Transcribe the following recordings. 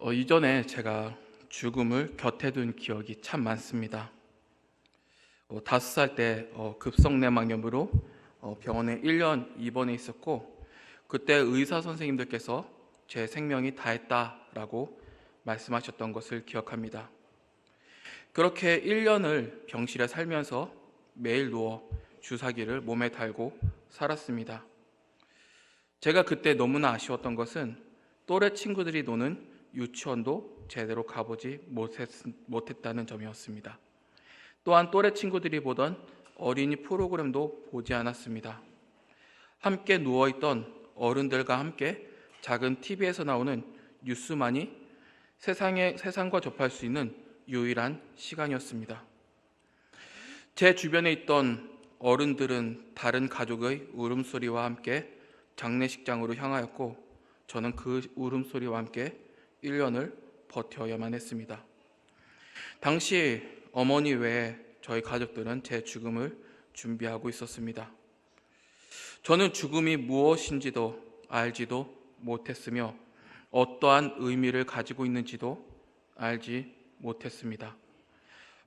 이전에 제가 죽음을 곁에 둔 기억이 참 많습니다. 5살 때 급성내막염으로 병원에 1년 입원해 있었고, 그때 의사 선생님들께서 제 생명이 다했다라고 말씀하셨던 것을 기억합니다. 그렇게 1년을 병실에 살면서 매일 누워 주사기를 몸에 달고 살았습니다. 제가 그때 너무나 아쉬웠던 것은 또래 친구들이 노는 유치원도 제대로 가보지 못했다는 점이었습니다. 또한 또래 친구들이 보던 어린이 프로그램도 보지 않았습니다. 함께 누워있던 어른들과 함께 작은 TV에서 나오는 뉴스만이 세상과 접할 수 있는 유일한 시간이었습니다. 제 주변에 있던 어른들은 다른 가족의 울음소리와 함께 장례식장으로 향하였고, 저는 그 울음소리와 함께 1년을 버텨야만 했습니다. 당시 어머니 외에 저희 가족들은 제 죽음을 준비하고 있었습니다. 저는 죽음이 무엇인지도 알지도 못했으며 어떠한 의미를 가지고 있는지도 알지 못했습니다.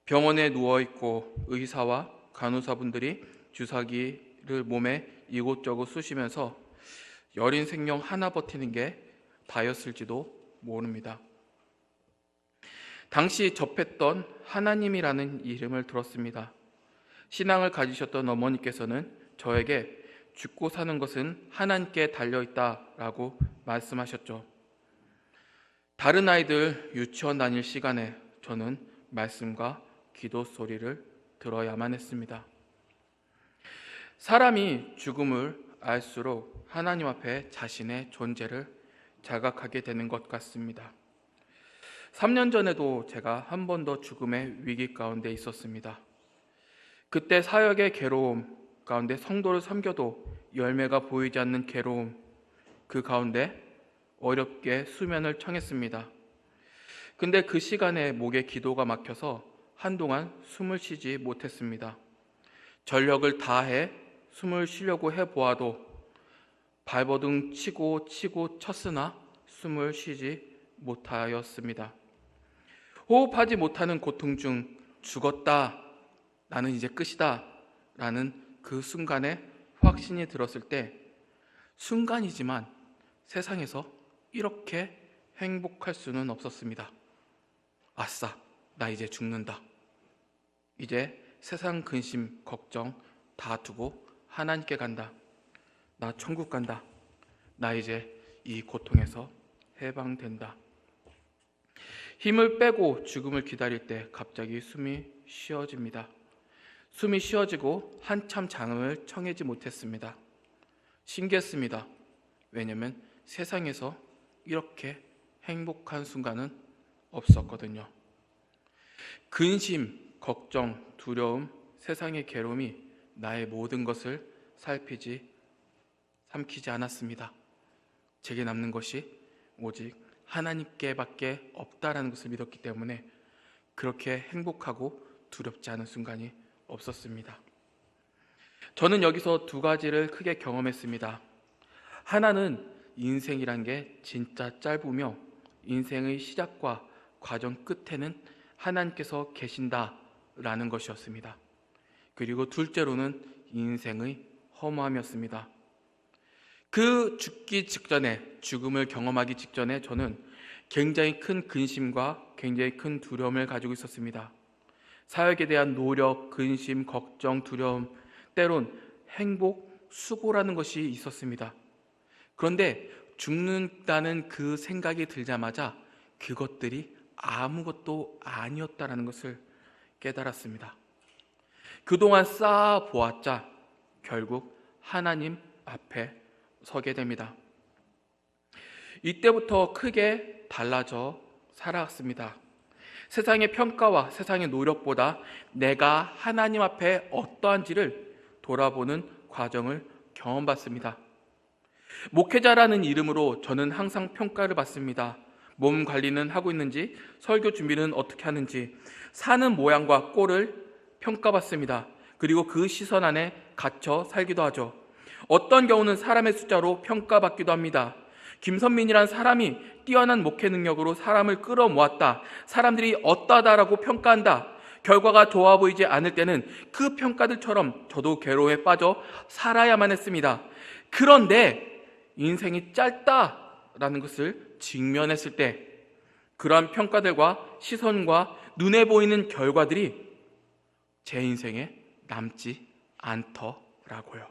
병원에 누워있고 의사와 간호사분들이 주사기를 몸에 이곳저곳 쑤시면서 여린 생명 하나 버티는 게 다였을지도 모릅니다. 당시 접했던 하나님이라는 이름을 들었습니다. 신앙을 가지셨던 어머니께서는 저에게 죽고 사는 것은 하나님께 달려있다라고 말씀하셨죠. 다른 아이들 유치원 다닐 시간에 저는 말씀과 기도 소리를 들어야만 했습니다. 사람이 죽음을 알수록 하나님 앞에 자신의 존재를 자각하게 되는 것 같습니다. 3년 전에도 제가 한 번 더 죽음의 위기 가운데 있었습니다. 그때 사역의 괴로움 가운데 성도를 섬겨도 열매가 보이지 않는 괴로움, 그 가운데 어렵게 수면을 청했습니다. 근데 그 시간에 목에 기도가 막혀서 한동안 숨을 쉬지 못했습니다. 전력을 다해 숨을 쉬려고 해보아도 발버둥 치고 쳤으나 숨을 쉬지 못하였습니다. 호흡하지 못하는 고통 중 죽었다, 나는 이제 끝이다 라는 그 순간에 확신이 들었을 때, 순간이지만 세상에서 이렇게 행복할 수는 없었습니다. 아싸, 나 이제 죽는다. 이제 세상 근심, 걱정 다 두고 하나님께 간다. 나 천국 간다. 나 이제 이 고통에서 해방된다. 힘을 빼고 죽음을 기다릴 때 갑자기 숨이 쉬어집니다. 숨이 쉬어지고 한참 잠을 청하지 못했습니다. 신기했습니다. 왜냐하면 세상에서 이렇게 행복한 순간은 없었거든요. 근심, 걱정, 두려움, 세상의 괴로움이 나의 모든 것을 삼키지 않았습니다. 제게 남는 것이 오직 하나님께밖에 없다라는 것을 믿었기 때문에 그렇게 행복하고 두렵지 않은 순간이 없었습니다. 저는 여기서 두 가지를 크게 경험했습니다. 하나는 인생이란 게 진짜 짧으며 인생의 시작과 과정 끝에는 하나님께서 계신다라는 것이었습니다. 그리고 둘째로는 인생의 허무함이었습니다. 그 죽기 직전에, 죽음을 경험하기 직전에 저는 굉장히 큰 근심과 굉장히 큰 두려움을 가지고 있었습니다. 사역에 대한 노력, 근심, 걱정, 두려움, 때론 행복, 수고라는 것이 있었습니다. 그런데 죽는다는 그 생각이 들자마자 그것들이 아무것도 아니었다는 것을 깨달았습니다. 그동안 쌓아보았자 결국 하나님 앞에 서게 됩니다. 이때부터 크게 달라져 살아왔습니다. 세상의 평가와 세상의 노력보다 내가 하나님 앞에 어떠한지를 돌아보는 과정을 경험받습니다. 목회자라는 이름으로 저는 항상 평가를 받습니다. 몸 관리는 하고 있는지, 설교 준비는 어떻게 하는지, 사는 모양과 꼴을 평가받습니다. 그리고 그 시선 안에 갇혀 살기도 하죠. 어떤 경우는 사람의 숫자로 평가받기도 합니다. 김선민이란 사람이 뛰어난 목회 능력으로 사람을 끌어모았다. 사람들이 어떠하다라고 평가한다. 결과가 좋아 보이지 않을 때는 그 평가들처럼 저도 괴로움에 빠져 살아야만 했습니다. 그런데 인생이 짧다라는 것을 직면했을 때 그러한 평가들과 시선과 눈에 보이는 결과들이 제 인생에 남지 않더라고요.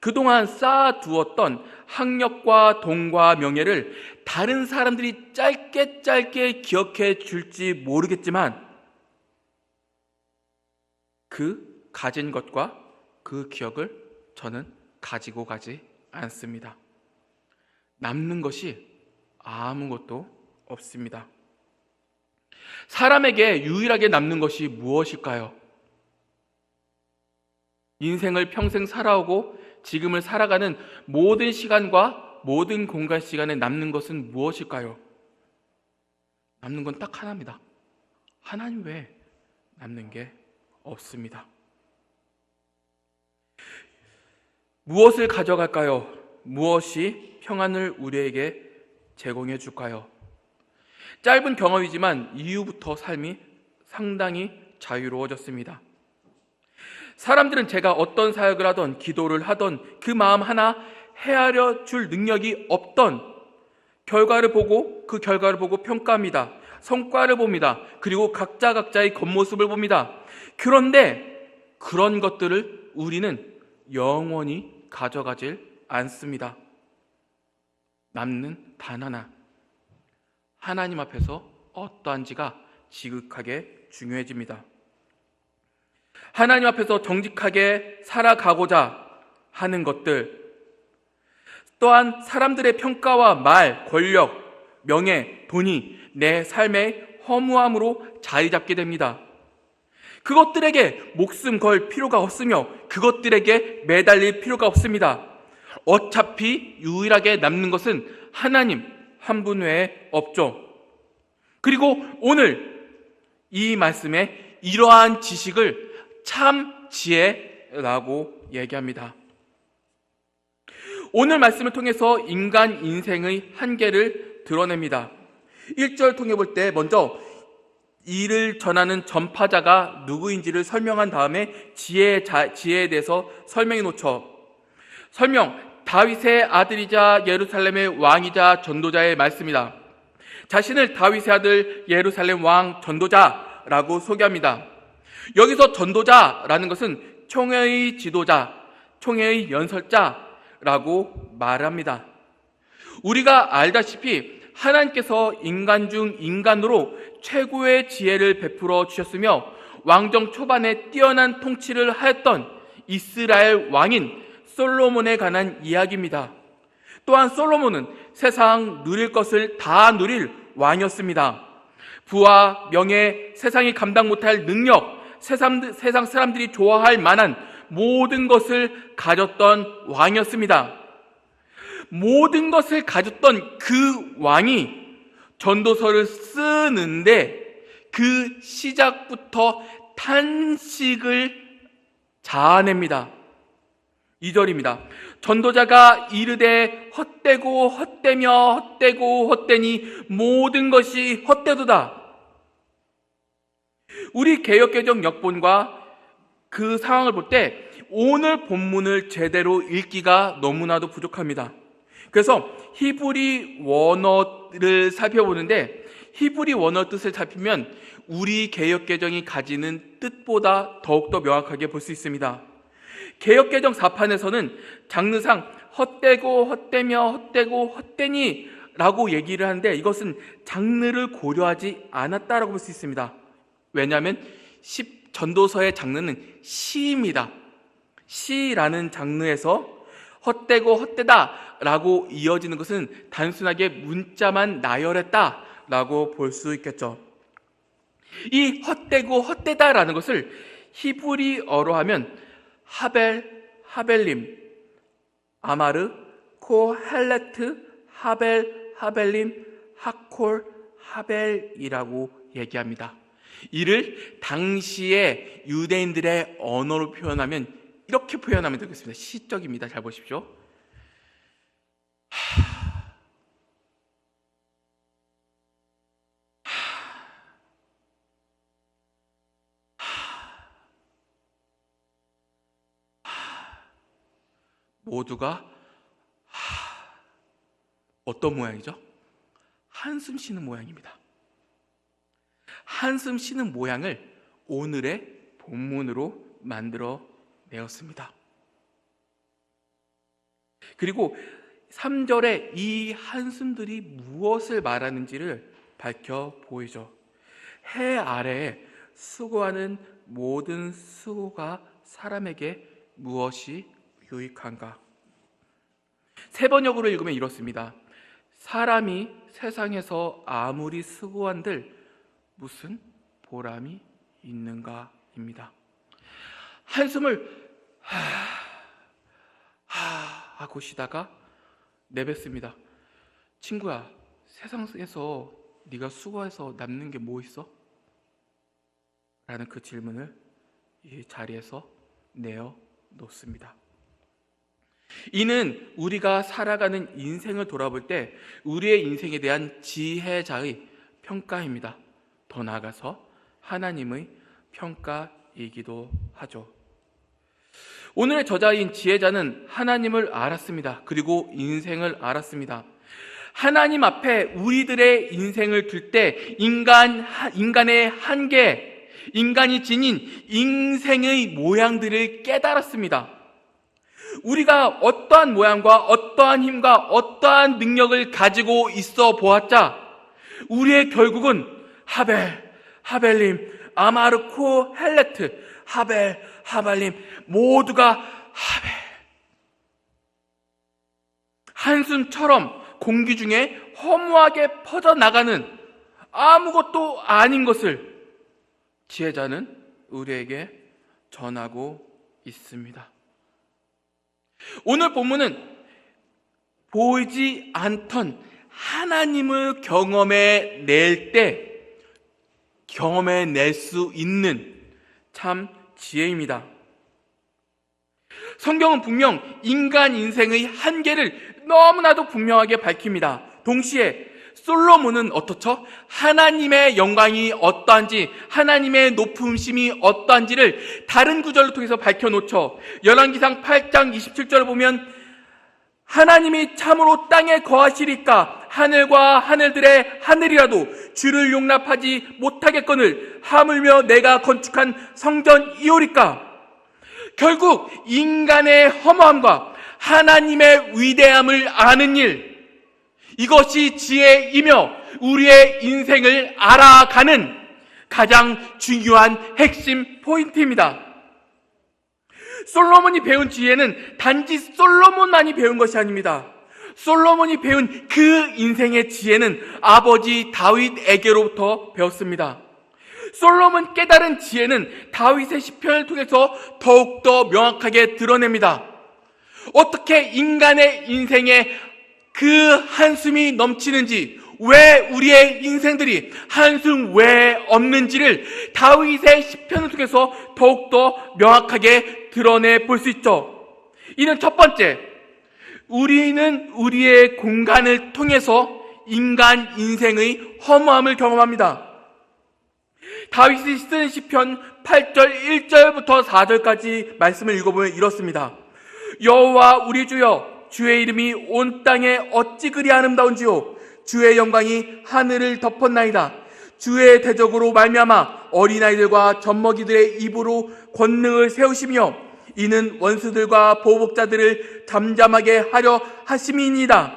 그동안 쌓아두었던 학력과 돈과 명예를 다른 사람들이 짧게 기억해 줄지 모르겠지만 그 가진 것과 그 기억을 저는 가지고 가지 않습니다. 남는 것이 아무것도 없습니다. 사람에게 유일하게 남는 것이 무엇일까요? 인생을 평생 살아오고 지금을 살아가는 모든 시간과 모든 공간 시간에 남는 것은 무엇일까요? 남는 건 딱 하나입니다. 하나님 외에 남는 게 없습니다. 무엇을 가져갈까요? 무엇이 평안을 우리에게 제공해 줄까요? 짧은 경험이지만 이후부터 삶이 상당히 자유로워졌습니다. 사람들은 제가 어떤 사역을 하던 기도를 하던 그 마음 하나 헤아려 줄 능력이 없던 결과를 보고 그 결과를 보고 평가합니다. 성과를 봅니다. 그리고 각자의 겉모습을 봅니다. 그런데 그런 것들을 우리는 영원히 가져가질 않습니다. 남는 단 하나, 하나님 앞에서 어떠한지가 지극하게 중요해집니다. 하나님 앞에서 정직하게 살아가고자 하는 것들, 또한 사람들의 평가와 말, 권력, 명예, 돈이 내 삶의 허무함으로 자리 잡게 됩니다. 그것들에게 목숨 걸 필요가 없으며 그것들에게 매달릴 필요가 없습니다. 어차피 유일하게 남는 것은 하나님 한 분 외에 없죠. 그리고 오늘 이 말씀에 이러한 지식을 참 지혜라고 얘기합니다. 오늘 말씀을 통해서 인간 인생의 한계를 드러냅니다. 1절 통해 볼 때 먼저 이를 전하는 전파자가 누구인지를 설명한 다음에 지혜에 대해서 설명해 놓죠. 다윗의 아들이자 예루살렘의 왕이자 전도자의 말씀이다. 자신을 다윗의 아들 예루살렘 왕 전도자라고 소개합니다. 여기서 전도자라는 것은 총회의 지도자, 총회의 연설자라고 말합니다. 우리가 알다시피 하나님께서 인간 중 인간으로 최고의 지혜를 베풀어 주셨으며 왕정 초반에 뛰어난 통치를 하였던 이스라엘 왕인 솔로몬에 관한 이야기입니다. 또한 솔로몬은 세상 누릴 것을 다 누릴 왕이었습니다. 부와 명예, 세상이 감당 못할 능력, 세상 사람들이 좋아할 만한 모든 것을 가졌던 왕이었습니다. 모든 것을 가졌던 그 왕이 전도서를 쓰는데 그 시작부터 탄식을 자아냅니다. 2절입니다. 전도자가 이르되 헛되고 헛되며 헛되고 헛되니 모든 것이 헛되도다. 우리 개역개정 역본과 그 상황을 볼 때 오늘 본문을 제대로 읽기가 너무나도 부족합니다. 그래서 히브리 원어를 살펴보는데 히브리 원어 뜻을 살피면 우리 개역개정이 가지는 뜻보다 더욱더 명확하게 볼 수 있습니다. 개역개정 4판에서는 장르상 헛되고 헛되며 헛되고 헛되니 라고 얘기를 하는데 이것은 장르를 고려하지 않았다라고 볼 수 있습니다. 왜냐하면 전도서의 장르는 시입니다. 시라는 장르에서 헛되고 헛되다 라고 이어지는 것은 단순하게 문자만 나열했다라고 볼 수 있겠죠. 이 헛되고 헛되다라는 것을 히브리어로 하면 하벨림, 아마르, 코헬레트, 하벨림, 하콜, 하벨이라고 얘기합니다. 이를 당시의 유대인들의 언어로 표현하면 이렇게 표현하면 되겠습니다. 시적입니다. 잘 보십시오. 모두가 어떤 모양이죠? 한숨 쉬는 모양입니다. 한숨 쉬는 모양을 오늘의 본문으로 만들어 내었습니다. 그리고 3절에 이 한숨들이 무엇을 말하는지를 밝혀 보이죠. 해 아래에 수고하는 모든 수고가 사람에게 무엇이 유익한가? 세 번역으로 읽으면 이렇습니다. 사람이 세상에서 아무리 수고한들 무슨 보람이 있는가입니다. 한숨을 하고 쉬다가 내뱉습니다. 친구야, 세상에서 네가 수고해서 남는 게 뭐 있어? 라는 그 질문을 이 자리에서 내어놓습니다. 이는 우리가 살아가는 인생을 돌아볼 때 우리의 인생에 대한 지혜자의 평가입니다. 더 나아가서 하나님의 평가이기도 하죠. 오늘의 저자인 지혜자는 하나님을 알았습니다. 그리고 인생을 알았습니다. 하나님 앞에 우리들의 인생을 둘 때 인간의 한계, 인간이 지닌 인생의 모양들을 깨달았습니다. 우리가 어떠한 모양과 어떠한 힘과 어떠한 능력을 가지고 있어 보았자 우리의 결국은 하벨님, 아마르코, 헬레트, 하발님 모두가 한숨처럼 공기 중에 허무하게 퍼져나가는 아무것도 아닌 것을 지혜자는 우리에게 전하고 있습니다. 오늘 본문은 보이지 않던 하나님을 경험해낼 수 있는 참 지혜입니다. 성경은 분명 인간 인생의 한계를 너무나도 분명하게 밝힙니다. 동시에 솔로몬은 어떻죠? 하나님의 영광이 어떠한지, 하나님의 높음심이 어떠한지를 다른 구절을 통해서 밝혀놓죠. 열왕기상 8장 27절을 보면 하나님이 참으로 땅에 거하시리까 하늘과 하늘들의 하늘이라도 주를 용납하지 못하겠거늘 하물며 내가 건축한 성전이오리까. 결국 인간의 허무함과 하나님의 위대함을 아는 일, 이것이 지혜이며 우리의 인생을 알아가는 가장 중요한 핵심 포인트입니다. 솔로몬이 배운 지혜는 단지 솔로몬만이 배운 것이 아닙니다. 솔로몬이 배운 그 인생의 지혜는 아버지 다윗에게로부터 배웠습니다. 솔로몬 깨달은 지혜는 다윗의 시편을 통해서 더욱더 명확하게 드러냅니다. 어떻게 인간의 인생에 그 한숨이 넘치는지, 왜 우리의 인생들이 한숨 왜 없는지를 다윗의 시편을 통해서 더욱더 명확하게 드러내 볼 수 있죠. 이는 첫 번째, 우리는 우리의 공간을 통해서 인간 인생의 허무함을 경험합니다. 다윗이 쓴 시편 8절 1절부터 4절까지 말씀을 읽어보면 이렇습니다. 여호와 우리 주여, 주의 이름이 온 땅에 어찌 그리 아름다운지요. 주의 영광이 하늘을 덮었나이다. 주의 대적으로 말미암아 어린아이들과 젖먹이들의 입으로 권능을 세우시며 이는 원수들과 보복자들을 잠잠하게 하려 하심이니이다.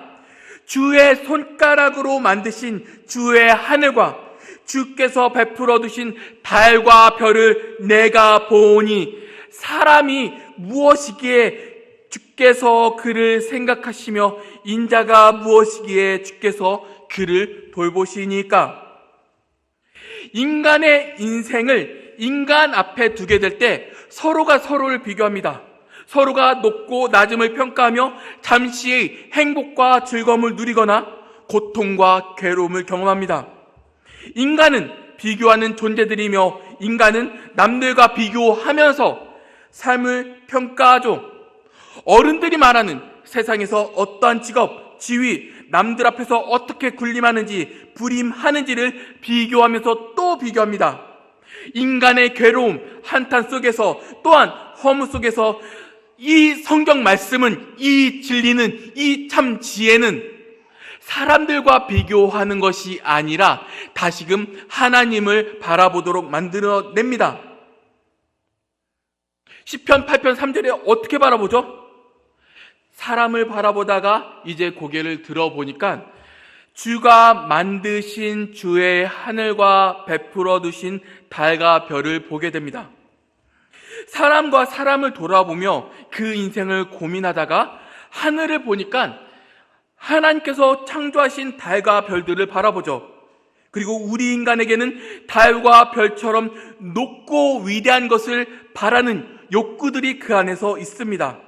주의 손가락으로 만드신 주의 하늘과 주께서 베풀어 두신 달과 별을 내가 보니 사람이 무엇이기에 주께서 그를 생각하시며 인자가 무엇이기에 주께서 그를 돌보시니까. 인간의 인생을 인간 앞에 두게 될 때 서로가 서로를 비교합니다. 서로가 높고 낮음을 평가하며 잠시의 행복과 즐거움을 누리거나 고통과 괴로움을 경험합니다. 인간은 비교하는 존재들이며 인간은 남들과 비교하면서 삶을 평가하죠. 어른들이 말하는 세상에서 어떠한 직업, 지위, 남들 앞에서 어떻게 군림하는지, 부림하는지를 비교하면서 또 비교합니다. 인간의 괴로움, 한탄 속에서 또한 허무 속에서 이 성경 말씀은, 이 진리는, 이 참 지혜는 사람들과 비교하는 것이 아니라 다시금 하나님을 바라보도록 만들어냅니다. 시편 8편 3절에 어떻게 바라보죠? 사람을 바라보다가 이제 고개를 들어보니까 주가 만드신 주의 하늘과 베풀어 두신 달과 별을 보게 됩니다. 사람과 사람을 돌아보며 그 인생을 고민하다가 하늘을 보니까 하나님께서 창조하신 달과 별들을 바라보죠. 그리고 우리 인간에게는 달과 별처럼 높고 위대한 것을 바라는 욕구들이 그 안에서 있습니다.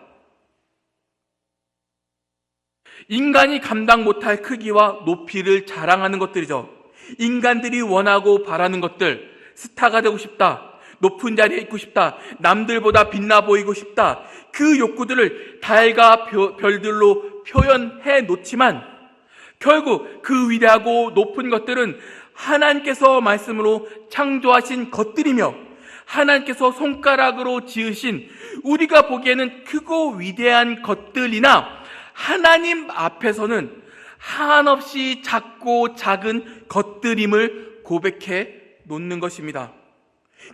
인간이 감당 못할 크기와 높이를 자랑하는 것들이죠. 인간들이 원하고 바라는 것들, 스타가 되고 싶다, 높은 자리에 있고 싶다, 남들보다 빛나 보이고 싶다, 그 욕구들을 달과 별들로 표현해 놓지만 결국 그 위대하고 높은 것들은 하나님께서 말씀으로 창조하신 것들이며 하나님께서 손가락으로 지으신 우리가 보기에는 크고 위대한 것들이나 하나님 앞에서는 한없이 작고 작은 것들임을 고백해 놓는 것입니다.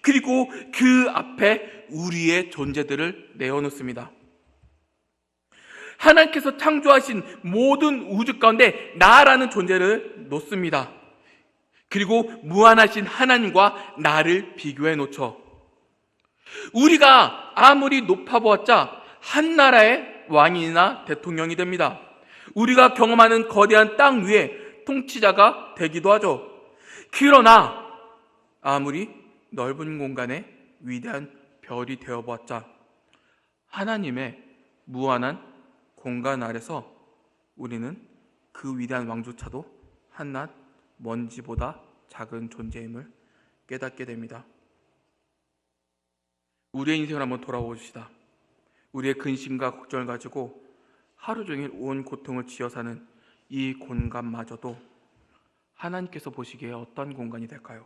그리고 그 앞에 우리의 존재들을 내어놓습니다. 하나님께서 창조하신 모든 우주 가운데 나라는 존재를 놓습니다. 그리고 무한하신 하나님과 나를 비교해 놓죠. 우리가 아무리 높아보았자 한 나라의 왕이나 대통령이 됩니다. 우리가 경험하는 거대한 땅 위에 통치자가 되기도 하죠. 그러나 아무리 넓은 공간에 위대한 별이 되어보았자 하나님의 무한한 공간 아래서 우리는 그 위대한 왕조차도 한낱 먼지보다 작은 존재임을 깨닫게 됩니다. 우리의 인생을 한번 돌아봅시다. 우리의 근심과 걱정을 가지고 하루 종일 온 고통을 지어 사는 이 공간마저도 하나님께서 보시기에 어떤 공간이 될까요?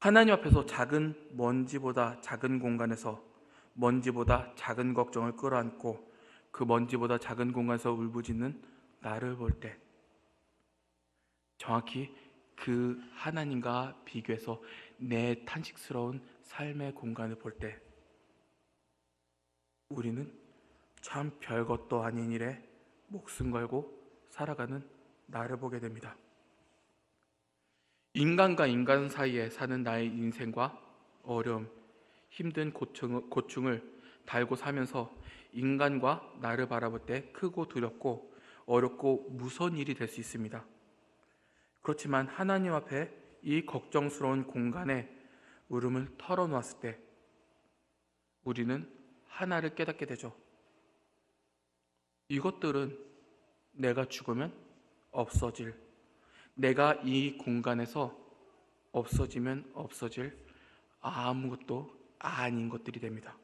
하나님 앞에서 작은 먼지보다 작은 공간에서 먼지보다 작은 걱정을 끌어안고 그 먼지보다 작은 공간에서 울부짖는 나를 볼 때 정확히 그 하나님과 비교해서 내 탄식스러운 삶의 공간을 볼 때 우리는 참 별것도 아닌 일에 목숨 걸고 살아가는 나를 보게 됩니다. 인간과 인간 사이에 사는 나의 인생과 어려움, 힘든 고충을 달고 사면서 인간과 나를 바라볼 때 크고 두렵고 어렵고 무서운 일이 될 수 있습니다. 그렇지만 하나님 앞에 이 걱정스러운 공간에 울음을 털어놓았을 때 우리는 하나를 깨닫게 되죠. 이것들은 내가 죽으면 없어질, 내가 이 공간에서 없어지면 없어질 아무것도 아닌 것들이 됩니다.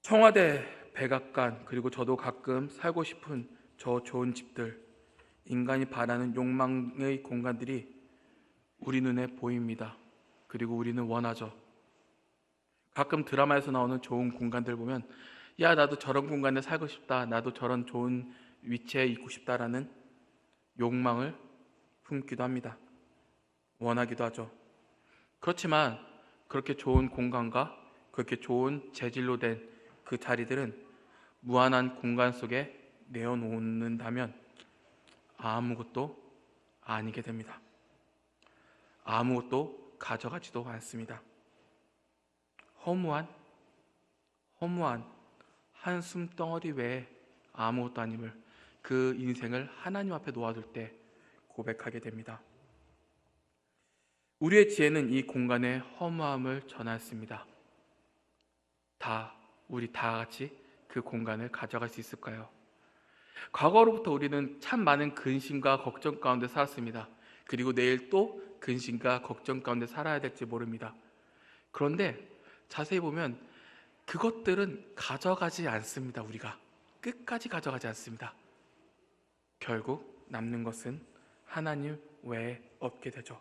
청와대, 백악관, 그리고 저도 가끔 살고 싶은 저 좋은 집들, 인간이 바라는 욕망의 공간들이 우리 눈에 보입니다. 그리고 우리는 원하죠. 가끔 드라마에서 나오는 좋은 공간들 보면 야, 나도 저런 공간에 살고 싶다, 나도 저런 좋은 위치에 있고 싶다라는 욕망을 품기도 합니다. 원하기도 하죠. 그렇지만 그렇게 좋은 공간과 그렇게 좋은 재질로 된 그 자리들은 무한한 공간 속에 내어놓는다면 아무것도 아니게 됩니다. 아무것도 가져가지도 않습니다. 허무한 한숨 덩어리 외에 아무것도 아님을 그 인생을 하나님 앞에 놓아둘 때 고백하게 됩니다. 우리의 지혜는 이 공간의 허무함을 전하였습니다. 우리 다 같이 그 공간을 가져갈 수 있을까요? 과거로부터 우리는 참 많은 근심과 걱정 가운데 살았습니다. 그리고 내일 또 근심과 걱정 가운데 살아야 될지 모릅니다. 그런데 자세히 보면 그것들은 가져가지 않습니다. 우리가 끝까지 가져가지 않습니다. 결국 남는 것은 하나님 외에 없게 되죠.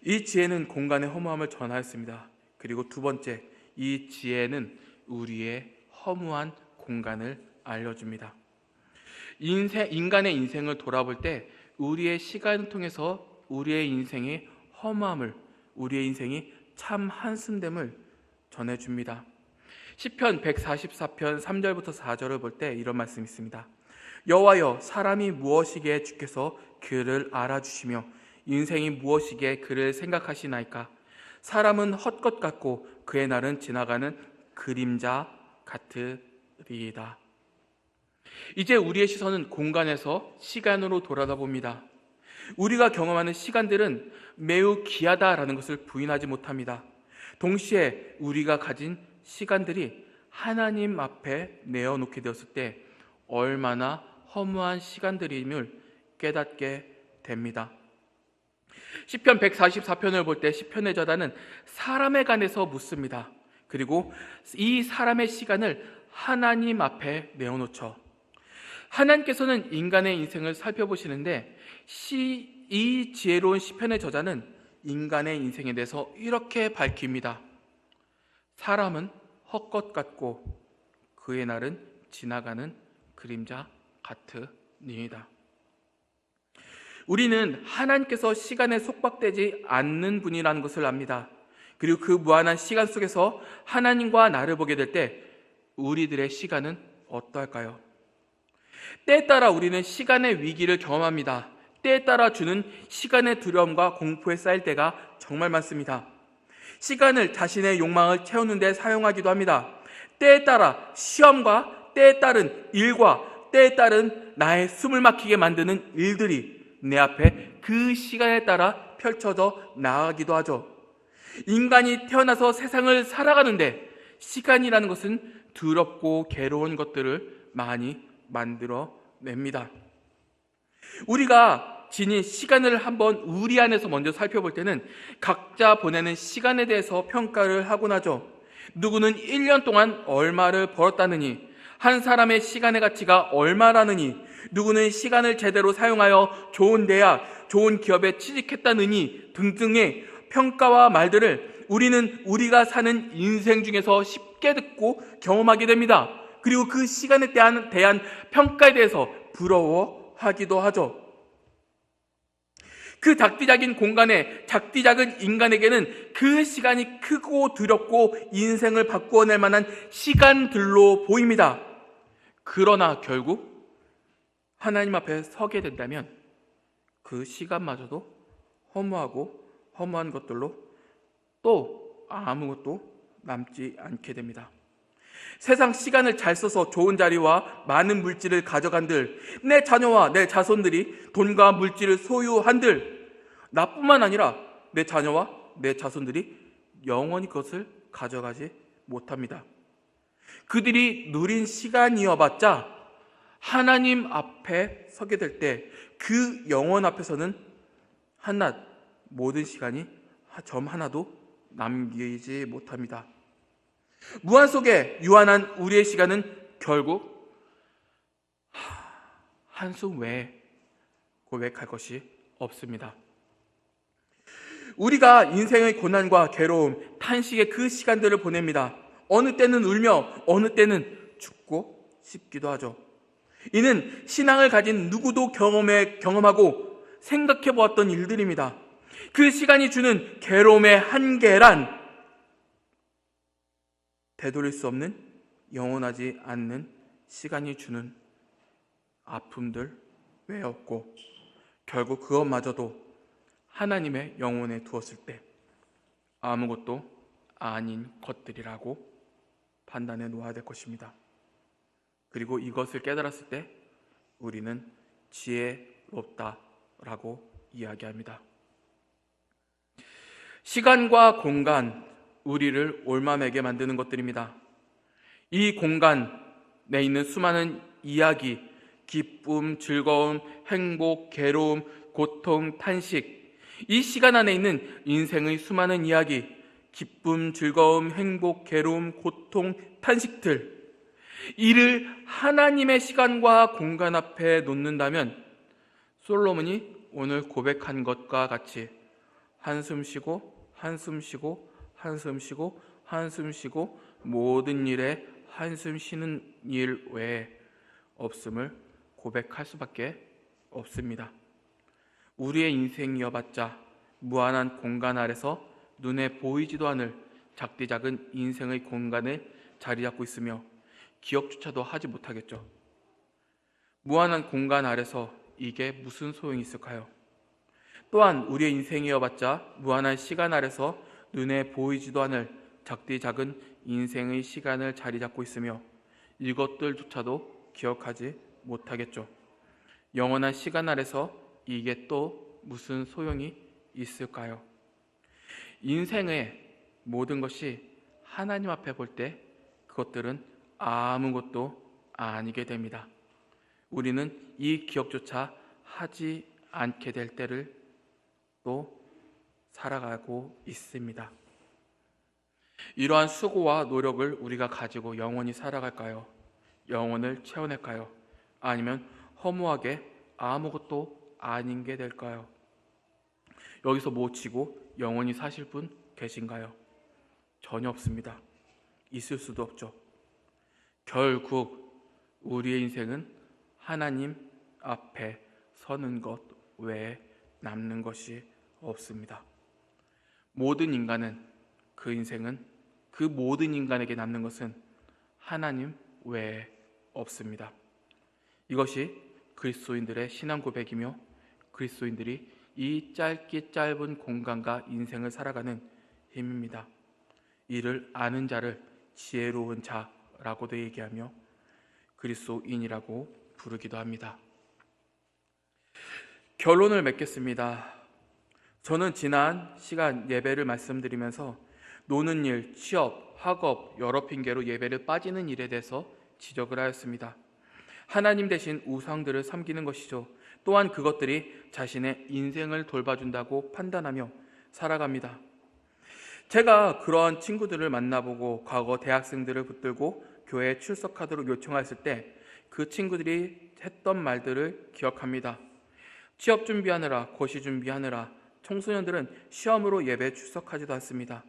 이 지혜는 공간의 허무함을 전하였습니다. 그리고 두 번째, 이 지혜는 우리의 허무한 공간을 알려줍니다. 인간의 인생을 돌아볼 때 우리의 시간을 통해서 우리의 인생의 허무함을, 우리의 인생이 참 한숨됨을 전해줍니다. 시편 144편 3절부터 4절을 볼 때 이런 말씀이 있습니다. 여호와여, 사람이 무엇이기에 주께서 그를 알아주시며 인생이 무엇이기에 그를 생각하시나이까? 사람은 헛것 같고 그의 날은 지나가는 그림자 같으리이다. 이제 우리의 시선은 공간에서 시간으로 돌아다봅니다. 우리가 경험하는 시간들은 매우 귀하다라는 것을 부인하지 못합니다. 동시에 우리가 가진 시간들이 하나님 앞에 내어놓게 되었을 때 얼마나 허무한 시간들임을 깨닫게 됩니다. 시편 144편을 볼 때 시편의 저자는 사람에 관해서 묻습니다. 그리고 이 사람의 시간을 하나님 앞에 내어놓죠. 하나님께서는 인간의 인생을 살펴보시는데 이 지혜로운 시편의 저자는 인간의 인생에 대해서 이렇게 밝힙니다. 사람은 헛것 같고 그의 날은 지나가는 그림자 같으니이다. 우리는 하나님께서 시간에 속박되지 않는 분이라는 것을 압니다. 그리고 그 무한한 시간 속에서 하나님과 나를 보게 될 때 우리들의 시간은 어떨까요? 때에 따라 우리는 시간의 위기를 경험합니다. 때에 따라 주는 시간의 두려움과 공포에 쌓일 때가 정말 많습니다. 시간을 자신의 욕망을 채우는 데 사용하기도 합니다. 때에 따라 시험과 때에 따른 일과 때에 따른 나의 숨을 막히게 만드는 일들이 내 앞에 그 시간에 따라 펼쳐져 나가기도 하죠. 인간이 태어나서 세상을 살아가는데 시간이라는 것은 더럽고 괴로운 것들을 많이 만들어냅니다. 우리가 지닌 시간을 한번 우리 안에서 먼저 살펴볼 때는 각자 보내는 시간에 대해서 평가를 하곤 하죠. 누구는 1년 동안 얼마를 벌었다느니, 한 사람의 시간의 가치가 얼마라느니, 누구는 시간을 제대로 사용하여 좋은 대학, 좋은 기업에 취직했다느니 등등의 평가와 말들을 우리는 우리가 사는 인생 중에서 쉽게 듣고 경험하게 됩니다. 그리고 그 시간에 대한 평가에 대해서 부러워하기도 하죠. 그 작디작은 공간에 작디작은 인간에게는 그 시간이 크고 두렵고 인생을 바꾸어낼 만한 시간들로 보입니다. 그러나 결국 하나님 앞에 서게 된다면 그 시간마저도 허무한 것들로 또 아무것도 남지 않게 됩니다. 세상 시간을 잘 써서 좋은 자리와 많은 물질을 가져간들, 내 자녀와 내 자손들이 돈과 물질을 소유한들, 나뿐만 아니라 내 자녀와 내 자손들이 영원히 그것을 가져가지 못합니다. 그들이 누린 시간이어봤자 하나님 앞에 서게 될 때 그 영원 앞에서는 한낱 모든 시간이 점 하나도 남기지 못합니다. 무한 속에 유한한 우리의 시간은 결국 한숨 외에 고백할 것이 없습니다. 우리가 인생의 고난과 괴로움, 탄식의 그 시간들을 보냅니다. 어느 때는 울며 어느 때는 죽고 싶기도 하죠. 이는 신앙을 가진 누구도 경험하고 생각해 보았던 일들입니다. 그 시간이 주는 괴로움의 한계란 되돌릴 수 없는 영원하지 않는 시간이 주는 아픔들 외였고, 결국 그것마저도 하나님의 영혼에 두었을 때 아무것도 아닌 것들이라고 판단해 놓아야 될 것입니다. 그리고 이것을 깨달았을 때 우리는 지혜롭다라고 이야기합니다. 시간과 공간, 우리를 올마매게 만드는 것들입니다. 이 공간에 있는 수많은 이야기, 기쁨, 즐거움, 행복, 괴로움, 고통, 탄식, 이 시간 안에 있는 인생의 수많은 이야기, 기쁨, 즐거움, 행복, 괴로움, 고통, 탄식들, 이를 하나님의 시간과 공간 앞에 놓는다면 솔로몬이 오늘 고백한 것과 같이 한숨 쉬고 한숨 쉬고 한숨 쉬고 한숨 쉬고 모든 일에 한숨 쉬는 일 외에 없음을 고백할 수밖에 없습니다. 우리의 인생이어봤자 무한한 공간 아래서 눈에 보이지도 않을 작디 작은 인생의 공간에 자리 잡고 있으며 기억조차도 하지 못하겠죠. 무한한 공간 아래서 이게 무슨 소용이 있을까요? 또한 우리의 인생이어봤자 무한한 시간 아래서 눈에 보이지도 않을 작디 작은 인생의 시간을 자리 잡고 있으며 이것들조차도 기억하지 못하겠죠. 영원한 시간 아래서 이게 또 무슨 소용이 있을까요? 인생의 모든 것이 하나님 앞에 볼 때 그것들은 아무것도 아니게 됩니다. 우리는 이 기억조차 하지 않게 될 때를 또 살아가고 있습니다. 이러한 수고와 노력을 우리가 가지고 영원히 살아갈까요? 영혼을 채워낼까요? 아니면 허무하게 아무것도 아닌 게 될까요? 여기서 못 치고 영원히 사실 분 계신가요? 전혀 없습니다. 있을 수도 없죠. 결국 우리의 인생은 하나님 앞에 서는 것 외에 남는 것이 없습니다. 모든 인간은 그 인생은 그 모든 인간에게 남는 것은 하나님 외에 없습니다. 이것이 그리스도인들의 신앙 고백이며 그리스도인들이 이 짧게 짧은 공간과 인생을 살아가는 힘입니다. 이를 아는 자를 지혜로운 자라고도 얘기하며 그리스도인이라고 부르기도 합니다. 결론을 맺겠습니다. 저는 지난 시간 예배를 말씀드리면서 노는 일, 취업, 학업, 여러 핑계로 예배를 빠지는 일에 대해서 지적을 하였습니다. 하나님 대신 우상들을 섬기는 것이죠. 또한 그것들이 자신의 인생을 돌봐준다고 판단하며 살아갑니다. 제가 그러한 친구들을 만나보고 과거 대학생들을 붙들고 교회에 출석하도록 요청했을 때 그 친구들이 했던 말들을 기억합니다. 취업 준비하느라, 고시 준비하느라 청소년들은 시험으로 예배에 출석하지도 않습니다.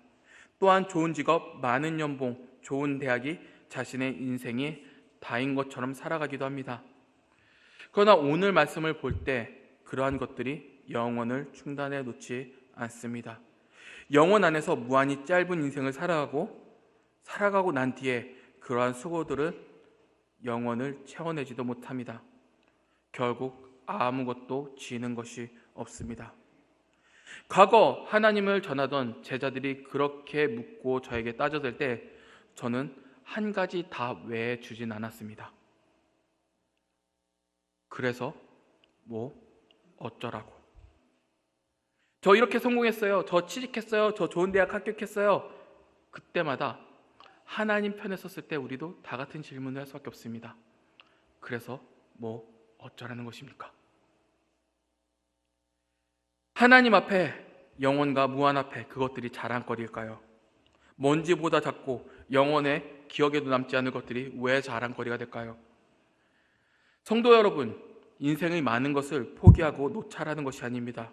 또한 좋은 직업, 많은 연봉, 좋은 대학이 자신의 인생이 다인 것처럼 살아가기도 합니다. 그러나 오늘 말씀을 볼 때 그러한 것들이 영혼을 충단해 놓지 않습니다. 영혼 안에서 무한히 짧은 인생을 살아가고 난 뒤에 그러한 수고들은 영혼을 채워내지도 못합니다. 결국 아무것도 지는 것이 없습니다. 과거 하나님을 전하던 제자들이 그렇게 묻고 저에게 따져댈 때 저는 한 가지 답 외에 주진 않았습니다. 그래서 뭐 어쩌라고. 저 이렇게 성공했어요. 저 취직했어요. 저 좋은 대학 합격했어요. 그때마다 하나님 편에 섰을 때 우리도 다 같은 질문을 할 수밖에 없습니다. 그래서 뭐 어쩌라는 것입니까? 하나님 앞에, 영혼과 무한 앞에 그것들이 자랑거리일까요? 먼지보다 작고 영혼의 기억에도 남지 않을 것들이 왜 자랑거리가 될까요? 성도 여러분, 인생의 많은 것을 포기하고 놓자라는 것이 아닙니다.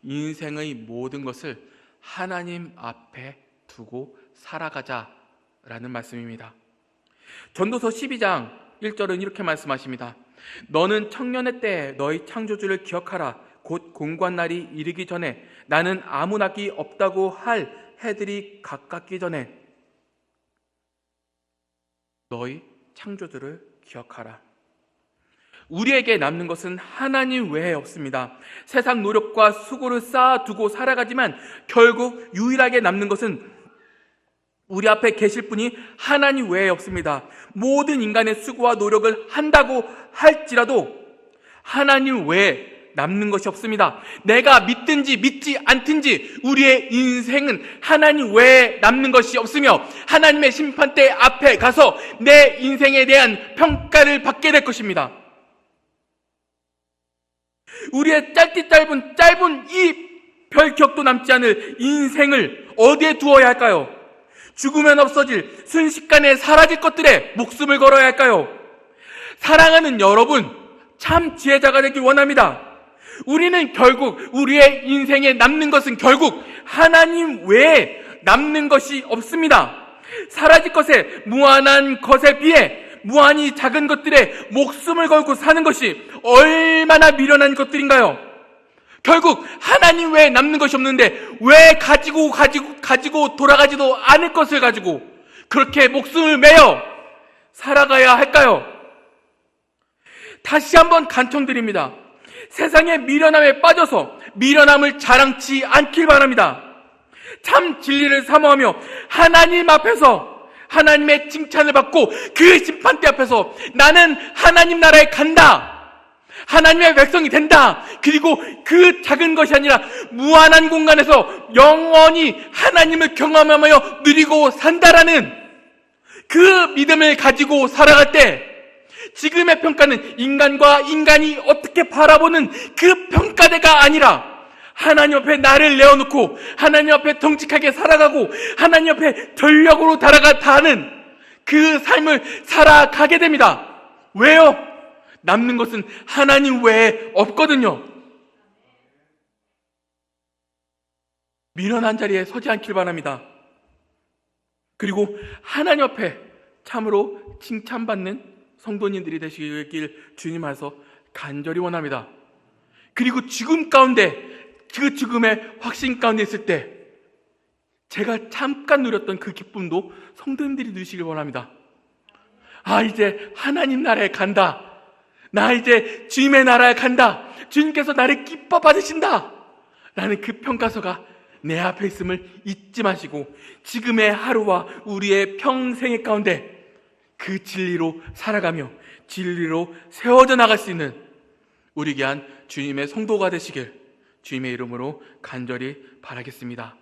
인생의 모든 것을 하나님 앞에 두고 살아가자라는 말씀입니다. 전도서 12장 1절은 이렇게 말씀하십니다. 너는 청년의 때에 너희 창조주를 기억하라. 곧 공고한 날이 이르기 전에, 나는 아무 낙이 없다고 할 해들이 가깝기 전에 너희 창조주를 기억하라. 우리에게 남는 것은 하나님 외에 없습니다. 세상 노력과 수고를 쌓아두고 살아가지만 결국 유일하게 남는 것은 우리 앞에 계실 분이 하나님 외에 없습니다. 모든 인간의 수고와 노력을 한다고 할지라도 하나님 외에 남는 것이 없습니다. 내가 믿든지 믿지 않든지 우리의 인생은 하나님 외에 남는 것이 없으며 하나님의 심판대 앞에 가서 내 인생에 대한 평가를 받게 될 것입니다. 우리의 짧은 이 별격도 남지 않을 인생을 어디에 두어야 할까요? 죽으면 없어질, 순식간에 사라질 것들에 목숨을 걸어야 할까요? 사랑하는 여러분, 참 지혜자가 되길 원합니다. 우리는 결국 우리의 인생에 남는 것은 결국 하나님 외에 남는 것이 없습니다. 사라질 것에, 무한한 것에 비해 무한히 작은 것들에 목숨을 걸고 사는 것이 얼마나 미련한 것들인가요? 결국 하나님 외에 남는 것이 없는데 왜 가지고 돌아가지도 않을 것을 가지고 그렇게 목숨을 매어 살아가야 할까요? 다시 한번 간청드립니다. 세상의 미련함에 빠져서 미련함을 자랑치 않길 바랍니다. 참 진리를 사모하며 하나님 앞에서 하나님의 칭찬을 받고 그 심판대 앞에서 나는 하나님 나라에 간다, 하나님의 백성이 된다, 그리고 그 작은 것이 아니라 무한한 공간에서 영원히 하나님을 경험하며 누리고 산다라는 그 믿음을 가지고 살아갈 때 지금의 평가는 인간과 인간이 어떻게 바라보는 그 평가대가 아니라 하나님 앞에 나를 내어놓고 하나님 앞에 정직하게 살아가고 하나님 앞에 전력으로 다하는 그 삶을 살아가게 됩니다. 왜요? 남는 것은 하나님 외에 없거든요. 미련한 자리에 서지 않길 바랍니다. 그리고 하나님 앞에 참으로 칭찬받는 성도님들이 되시길 주님 안에서 간절히 원합니다. 그리고 죽음 가운데, 그 죽음의 확신 가운데 있을 때 제가 잠깐 누렸던 그 기쁨도 성도님들이 누리시길 원합니다. 아, 이제 하나님 나라에 간다, 나 이제 주님의 나라에 간다, 주님께서 나를 기뻐 받으신다 라는 그 평가서가 내 앞에 있음을 잊지 마시고 지금의 하루와 우리의 평생의 가운데 그 진리로 살아가며 진리로 세워져 나갈 수 있는 우리 귀한 주님의 성도가 되시길 주님의 이름으로 간절히 바라겠습니다.